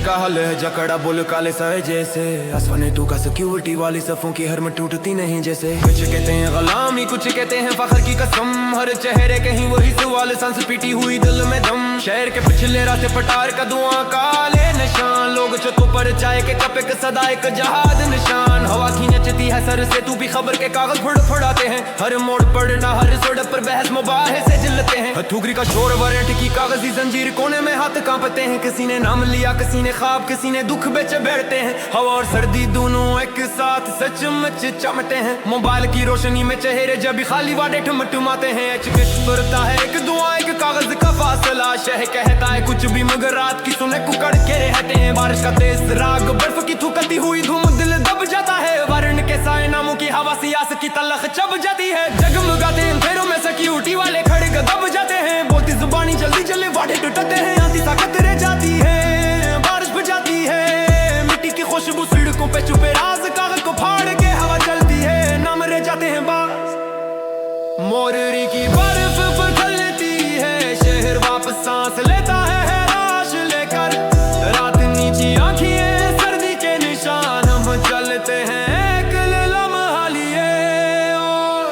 का हल है जकड़ा बुल काले सहे जैसे आसमाने तू का सिक्योरिटी वाली सफों की हर में टूटती नहीं जैसे। कुछ कहते हैं गुलामी, कुछ कहते हैं फखर की कसम, हर चेहरे कहीं वही सवाल, सांस पीटी हुई दिल में दम। शहर के पिछले रास्ते पटार का धुआं, काले निशान, लोग छतों पर चाय के कप, एक सदा एक जहाद निशान। हवा की नचती है सर से, तू भी खबर के कागज फड़फड़ाते हैं, हर मोड़ पर ना हर सड़क पर बहस मुबाहे से जिलते हैं। हथौड़ी का शोर, वारंट की कागजी जंजीर, कोने में हाथ कांपते हैं। किसी ने नाम लिया, किसी ने ख्वाब, किसी ने दुख बेचे बैठते हैं। हवा और सर्दी दोनों एक साथ सचमुच चमटे हैं। मोबाइल की रोशनी में चेहरे जब खाली वादे ठमठमाते हैं। सुरता है एक दुआ, एक कागज का फासला, शह कहता है कुछ भी मगर रात की सुने कुकड़ के रहते हैं। बारिश का तेज राग, बर्फ की थूकती हुई धूम, दिल दब जाता है। वर्ण के साए नामों की हवा सियासत की तलख चब जाती है। जगमगाते अंधेरों में सिक्योरिटी वाले खड़े दब जाते हैं। बोलती जुबानी जल्दी जल्दी वादे टूटते हैं। आती ताकत रह जाती है, बारिश बजाती है, मिट्टी की खुशबू सड़कों पे छुपे राज, कागज को फाड़ के हवा चलती है। नाम रह जाते हैं बास मोररी की